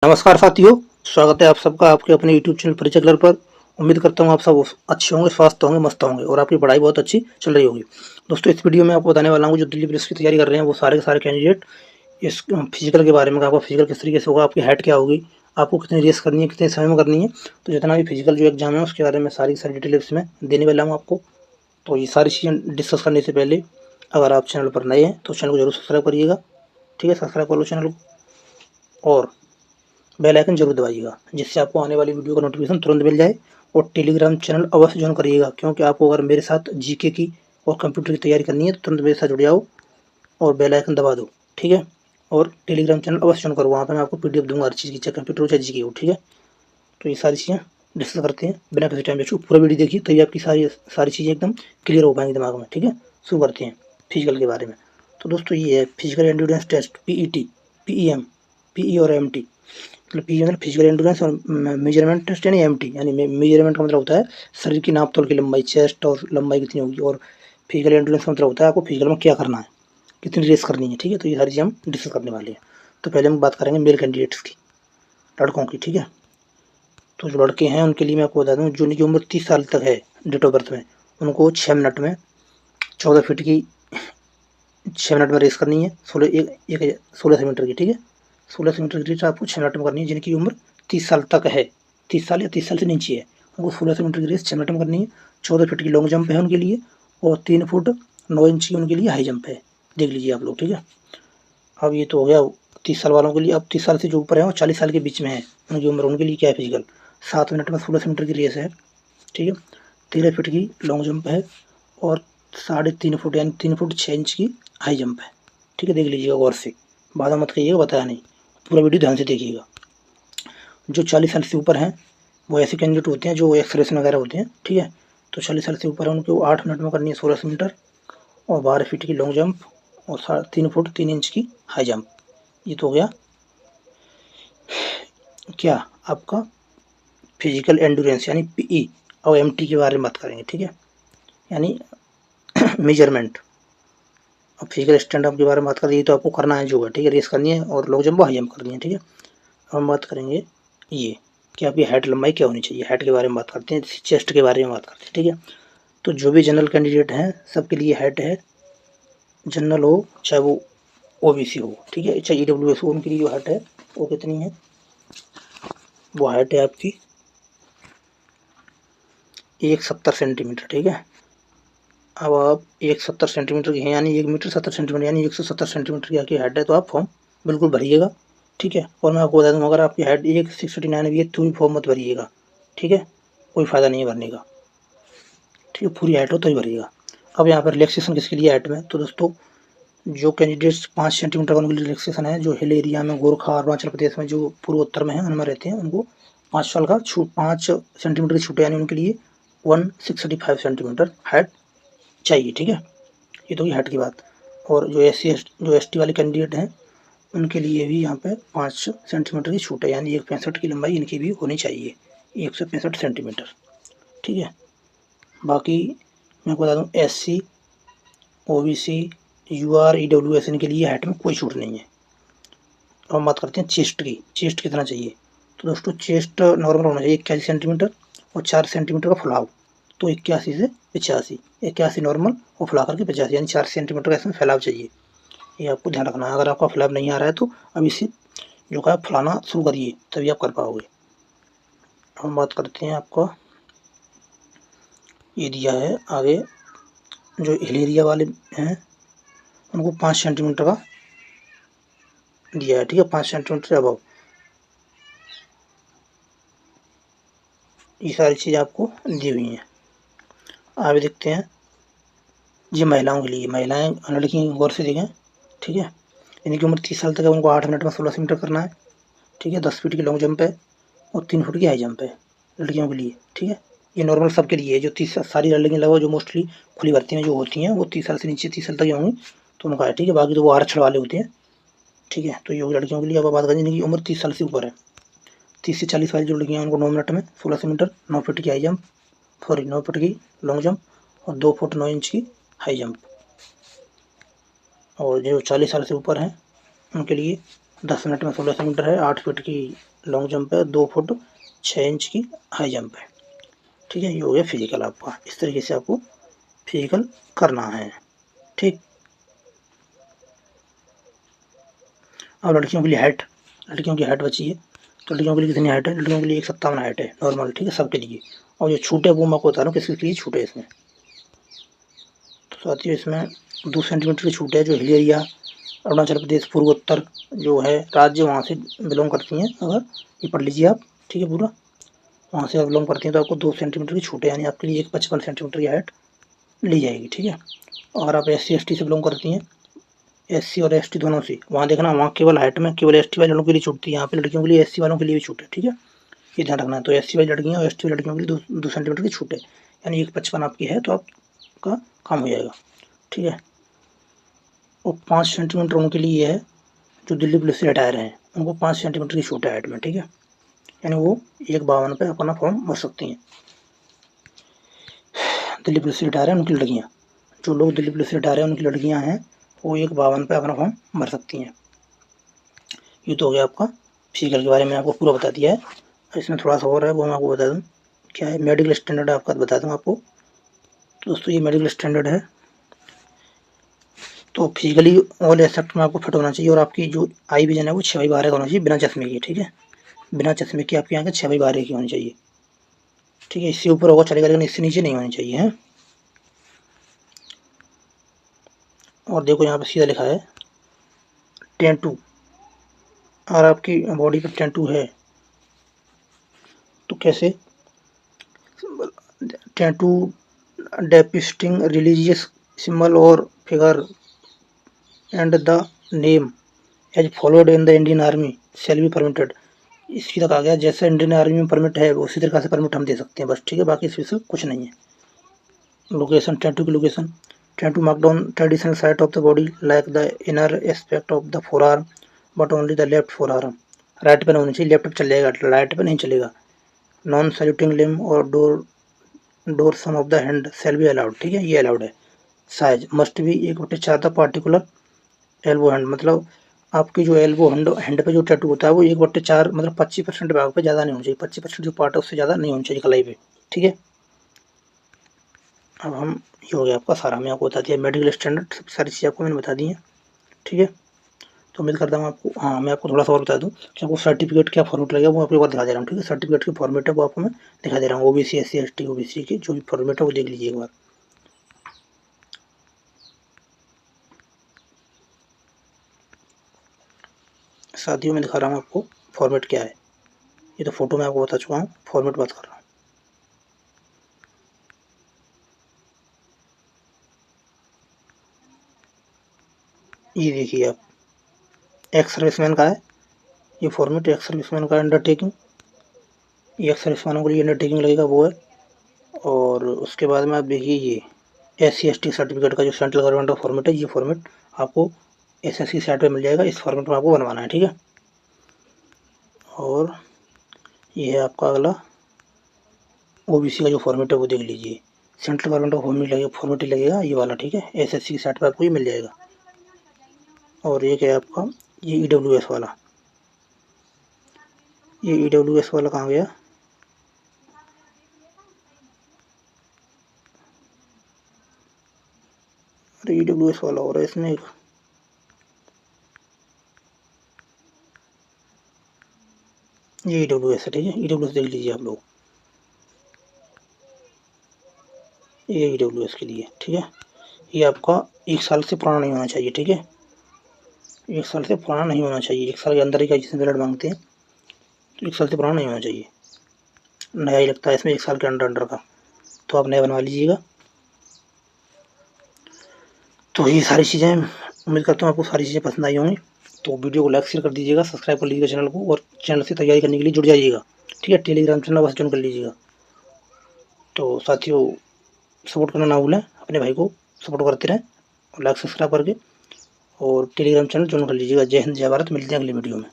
नमस्कार साथियों, स्वागत है आप सबका आपके अपने यूट्यूब चैनल परिचय कलर पर। उम्मीद करता हूँ आप सब अच्छे होंगे, स्वस्थ होंगे, मस्त होंगे और आपकी पढ़ाई बहुत अच्छी चल रही होगी। दोस्तों, इस वीडियो में आपको बताने वाला हूँ जो दिल्ली पुलिस की तैयारी कर रहे हैं वो सारे के सारे कैंडिडेट इस फिजिकल के बारे में। आपका फिजिकल किस तरीके से होगा, आपकी हाइट क्या होगी, आपको कितनी रेस करनी है, कितने समय में करनी है, तो जितना भी फिजिकल जो एग्जाम है उसके बारे में सारी की सारी डिटेल इसमें देने वाला हूँ आपको। तो ये सारी चीज़ें डिस्कस करने से पहले अगर आप चैनल पर नए हैं तो चैनल को जरूर सब्सक्राइब करिएगा। ठीक है, सब्सक्राइब कर लो चैनल को और बेल आइकन जरूर दबाइएगा जिससे आपको आने वाली वीडियो का नोटिफिकेशन तुरंत मिल जाए। और टेलीग्राम चैनल अवश्य ज्वाइन करिएगा क्योंकि आपको अगर मेरे साथ जीके की और कंप्यूटर की तैयारी करनी है तो तुरंत मेरे साथ जुड़ जाओ और बेल आइकन दबा दो। ठीक है, और टेलीग्राम चैनल अवश्य ज्वाइन करो, वहाँ पर मैं आपको पीडीएफ दूंगा हर चीज़ की, चाहे कंप्यूटर हो चाहे जीके हो। ठीक है, तो ये सारी चीज़ें डिस्कस करते हैं बिना किसी टाइम वेस्ट। पूरा वीडियो देखिए तभी आपकी सारी सारी चीज़ें एकदम क्लियर हो पाएंगी दिमाग में। ठीक है, शुरू करते हैं फिजिकल के बारे में। तो दोस्तों, ये है physical endurance test, PET, PEM, PE और एमटी। मतलब पी मतलब फिजिकल एंड्योरेंस और मेजरमेंट टेस्ट यानी एमटी, यानी मेजरमेंट का मतलब होता है शरीर की नाप तोल की लंबाई, चेस्ट और लंबाई कितनी होगी, और फिजिकल एंड्योरेंस का मतलब होता है आपको फिजिकल में क्या करना है, कितनी रेस करनी है। ठीक है, तो ये सारी चीज़ हम डिस्कस करने वाले हैं। तो पहले हम बात करेंगे मेल कैंडिडेट्स की, लड़कों की। ठीक है, तो जो लड़के हैं उनके लिए मैं आपको बता दूँ, जो उनकी उम्र 30 साल तक है डेट ऑफ बर्थ में, उनको 6 मिनट में 14 फीट की 6 मिनट में रेस करनी है, 16 मीटर की। ठीक है, 16 मीटर की रेस आपको 6 मिनट में करनी है। जिनकी उम्र 30 साल तक है, 30 साल या 30 साल से नीचे है, उनको 16 मीटर की रेस 6 मिनट में करनी है। 14 फीट की लॉन्ग जंप है उनके लिए और 3 फुट 9 इंच की उनके लिए हाई जंप है। देख लीजिए आप लोग। ठीक है, अब ये तो हो गया 30 साल वालों के लिए। अब 30 साल से जो ऊपर है वो 40 साल के बीच में है उनकी उम्र, उनके लिए क्या है फिजिकल, 7 मिनट में 16 मीटर की रेस है। ठीक है, 13 फीट की लॉन्ग जंप है और 3.5 फुट यानी 3 फुट 6 इंच की हाई जंप है। ठीक है, देख लीजिएगा गौर से, बाद में मत कहिएगा बताया नहीं, पूरा वीडियो ध्यान से देखिएगा। जो 40 साल से ऊपर हैं वो ऐसे कैंडिडेट होते हैं जो एक्सरेशन वगैरह होते हैं। ठीक है, तो 40 साल से ऊपर है उनको 8 मिनट में करनी है 16 मीटर और 12 फीट की लॉन्ग जंप और 3 फुट 3 इंच की हाई जंप। ये तो हो गया क्या आपका फिजिकल एंडोरेंस यानी पीई। और एमटी के बारे में बात करेंगे। ठीक है, यानी मेजरमेंट और फिजिकल स्टैंड अप के बारे में बात करें। ये तो आपको करना है जो है। ठीक है, रेस करनी है और लॉन्ग जंप हाई जंप करनी है। ठीक है, अब हम बात करेंगे ये कि आपकी हाइट लंबाई क्या होनी चाहिए। हाइट के बारे में बात करते हैं, चेस्ट के बारे में बात करते हैं। ठीक है, तो जो भी जनरल कैंडिडेट हैं सबके लिए हाइट है, जनरल हो चाहे वो ओबीसी हो, ठीक है, चाहे ईडब्ल्यूएस हो, उनके लिए जो हाइट है वो कितनी है, वो हाइट है आपकी 170 सेंटीमीटर। ठीक है, अब आप 170 सेंटीमीटर की हैं यानी 1 मीटर 70 सेंटीमीटर यानी 170 सेंटीमीटर की आपकी हाइट है, तो आप फॉर्म बिल्कुल भरिएगा। ठीक है, और मैं आपको बता दूँ अगर आपकी हाइट 169 भी है तो भी फॉर्म मत भरिएगा। ठीक है, कोई फ़ायदा नहीं है भरने का। ठीक है, पूरी हाइट हो तो ही भरिएगा। अब यहाँ पर रिलैक्सेशन किसके लिए हाइट में, तो दोस्तों जो कैंडिडेट्स 5 सेंटीमीटर का उनके लिए रिलैक्सेशन है, जो हिल एरिया में गोरखा अरुणाचल प्रदेश में जो पूर्वोत्तर में है उनमें रहते हैं, उनको 5 साल का छूट 5 सेंटीमीटर की छूट है, यानी उनके लिए 165 सेंटीमीटर हाइट चाहिए। ठीक है, ये तो हुई हाइट की बात। और जो एसटी वाले कैंडिडेट हैं उनके लिए भी यहाँ पे 5 सेंटीमीटर की छूट है, यानी 165 की लंबाई इनकी भी होनी चाहिए, 165 सेंटीमीटर। ठीक है, बाकी मैं आपको बता दूँ एससी ओबीसी यूआर ईडब्ल्यूएस इनके लिए हाइट में कोई छूट नहीं है। अब हम बात करते हैं चेस्ट की, चेस्ट कितना चाहिए, तो दोस्तों चेस्ट नॉर्मल होना चाहिए 81 सेंटीमीटर और 4 सेंटीमीटर का फैलाव, तो 81 से 85, 81 नॉर्मल और फैला करके 85 यानी 4 सेंटीमीटर का इसमें फैलाव चाहिए। ये आपको ध्यान रखना है। अगर आपका फैलाव नहीं आ रहा है तो अब इसे जो है फैलाना शुरू करिए तभी आप कर पाओगे। हम बात करते हैं आपका ये दिया है आगे, जो हिल एरिया वाले हैं उनको 5 सेंटीमीटर का दिया है। ठीक है, 5 सेंटीमीटर अबव, ये सारी चीज़ आपको दी हुई हैं। आगे देखते हैं, ये महिलाओं के लिए, महिलाएं लड़की गौर से देखें। ठीक है, इनकी उम्र 30 साल तक है, उनको 8 मिनट में 16 मीटर करना है। ठीक है, 10 फीट की लॉन्ग जंप है और 3 फुट की हाई जंप है लड़कियों के लिए। ठीक है, ये नॉर्मल सबके लिए है, जो 30 सारी लड़कियाँ लगभग जो मोस्टली खुली भर्ती में जो होती हैं वो 30 साल से नीचे 30 साल तक ही होंगी तो उनका है। ठीक है, बाकी तो वो आरक्षण वाले होते हैं। ठीक है, तो ये होगी लड़कियों के लिए। अब बात करें जिनकी उम्र 30 साल से ऊपर है, 30 से 40 वाली जो लड़कियाँ हैं उनको 9 मिनट में 16 मीटर, 9 फीट की हाई जंप, 9 फुट की लॉन्ग जंप और 2 फुट 9 इंच की हाई जंप। और जो 40 साल से ऊपर हैं उनके लिए 10 मिनट में 1600 मीटर है, 8 फीट की लॉन्ग जंप है, 2 फुट 6 इंच की हाई जंप है। ठीक है, ये हो गया फिजिकल आपका। इस तरीके से आपको फिजिकल करना है। ठीक, अब लड़कियों के लिए हाइट, लड़कियों की हाइट बची है, तो लड़कियों के लिए कितनी हाइट है? लड़कियों के लिए 157 हाइट है नॉर्मल। ठीक है, सबके लिए। और जो छूट है वो मैं आपको बता रहा हूँ किसके लिए छूट है इसमें। तो साथियों इसमें 2 सेंटीमीटर की छूट है। जो हिल एरिया अरुणाचल प्रदेश पूर्वोत्तर जो है राज्य वहाँ से बिलोंग करती हैं, अगर ये पढ़ लीजिए आप। ठीक है, पूरा वहाँ से बिलोंग करती हैं तो आपको 2 सेंटीमीटर की छूट है, यानी आपके लिए 55 सेंटीमीटर की हाइट ली जाएगी। ठीक है, अगर आप SC/ST से बिलोंग करती हैं, SC और ST दोनों से, वहाँ देखना वहाँ केवल हाइट में केवल ST वाले लोगों के लिए छूट थी। यहाँ पे लड़कियों के लिए SC वालों के लिए भी छूट है। ठीक है, ये ध्यान रखना है। तो SC वाली लड़कियाँ और ST वाली लड़कियों के लिए 2 सेंटीमीटर की छूट है, यानी 155 आपकी है तो आपका काम हो जाएगा। ठीक है, और 5 सेंटीमीटर उनके लिए है जो दिल्ली पुलिस से रिटायर हैं, उनको 5 सेंटीमीटर की छूट है हाइट में। ठीक है, यानी वो 152 पे अपना फॉर्म भर सकती हैं। दिल्ली पुलिस से रिटायर हैं उनकी लड़कियाँ, जो लोग दिल्ली पुलिस से रिटायर हैं उनकी लड़कियाँ हैं, वो 152 पे अपना फॉर्म भर सकती हैं। ये तो हो गया आपका फिजिकल के बारे में, आपको पूरा बता दिया है। इसमें थोड़ा सा और है वो मैं आपको बता दूँ क्या है। मेडिकल स्टैंडर्ड आपका बता दूँ आपको। तो दोस्तों ये मेडिकल स्टैंडर्ड है, तो फिजिकली ऑल एस्पेक्ट में आपको फिट होना चाहिए, और आपकी जो आई विजन है वो 6/12 का होना चाहिए बिना चश्मे की। ठीक है, बिना चश्मे की आपकी आंखें 6/12 की होनी चाहिए। ठीक है, इससे ऊपर होगा चलेगा लेकिन इससे नीचे नहीं होनी चाहिए है। और देखो यहाँ पे सीधा लिखा है टैटू, अगर आपकी बॉडी पर टैटू है तो कैसे? टैटू डेपिक्टिंग रिलीजियस सिंबल और figure and the name as followed in the Indian army shall be permitted. इसी तक आ गया, जैसे इंडियन आर्मी में परमिट है उसी तरह से परमिट हम दे सकते हैं बस। ठीक है, बाकी इसमें से कुछ नहीं है। लोकेशन, टैटू की location, tattoo marked on traditional site of the body like the inner aspect of the four arm but only the left four arm. Right पे होनी चाहिए, लेफ्ट पे चलेगा, राइट पे नहीं चलेगा। नॉन सैल्यूटिंग लिम्ब और dorsum of the hand shall be allowed. ठीक है, ये अलाउड है। Size must be 1/4 the particular elbow hand, मतलब आपकी जो एल्बो हैंड पे जो टैटू होता है वो 1/4 मतलब 25% भाग पे ज़्यादा नहीं होना चाहिए। 25% जो पार्ट है उससे ज़्यादा नहीं होना चाहिए कलाई पे। ठीक है, अब हम ये हो गया आपका सारा, मैं आपको बता दिया मेडिकल स्टैंडर्ड, सारी चीज़ें आपको मैंने बता दी हैं। ठीक है, तो उम्मीद करता हूँ आपको, हाँ मैं आपको थोड़ा सा और बता दूँ कि आपको सर्टिफिकेट क्या फॉर्मेट लगेगा वो आपको एक बार दिखा दे रहा हूँ। ठीक है, सर्टिफिकेट की फॉर्मेट है वो आपको मैं दिखा दे रहा हूँ। OBC SC ST OBC की जो भी फॉर्मेट है वो देख लीजिए एक बार। साथियों में दिखा रहा हूँ आपको फॉर्मेट क्या है। ये तो फोटो में आपको बता चुका हूँ, फॉर्मेट बात कर रहा हूँ। ये देखिए आप, एक्स सर्विसमैन का है ये फॉर्मेट, एक्स सर्विसमैन का अंडरटेकिंग, ये एक्स सर्विसमैनों के लिए अंडरटेकिंग लगेगा वो है। और उसके बाद में आप देखिए ये SC ST सर्टिफिकेट का जो सेंट्रल गवर्नमेंट का फॉर्मेट है, ये फॉर्मेट आपको SSC साइट पे मिल जाएगा। इस फॉर्मेट में आपको बनवाना है। ठीक है, और ये है आपका अगला OBC का जो फॉर्मेट है वो देख लीजिए। सेंट्रल गवर्नमेंट का फॉर्मेट ही लगेगा ये वाला। ठीक है, SSC की साइट पर आपको ये मिल जाएगा। और एक है आपका ये EWS वाला, ये EWS वाला कहाँ गया? अरे EWS वाला हो रहा है इसमें एक, ये EWS है। ठीक है, EWS देख लीजिए आप लोग, ये EWS के लिए। ठीक है, ये आपका 1 साल से पुराना नहीं होना चाहिए। ठीक है, 1 साल से पुराना नहीं होना चाहिए, 1 साल के अंदर ही का जिसमें ब्लड मांगते हैं, तो 1 साल से पुराना नहीं होना चाहिए। नया ही लगता है इसमें 1 साल के अंडर का, तो आप नया बनवा लीजिएगा। तो ये सारी चीज़ें, उम्मीद करता हूँ आपको सारी चीज़ें पसंद आई होंगी। तो वीडियो को लाइक शेयर कर दीजिएगा, सब्सक्राइब कर लीजिएगा चैनल को, और चैनल से तैयारी करने के लिए जुड़ जाइएगा। ठीक है, टेलीग्राम चैनल बस ज्वाइन कर लीजिएगा। तो साथियों सपोर्ट करना ना भूलें, अपने भाई को सपोर्ट करते रहें, और लाइक सब्सक्राइब करके और टेलीग्राम चैनल ज्वाइन कर लीजिएगा। जय हिंद, जय भारत, मिलते हैं अगली वीडियो में।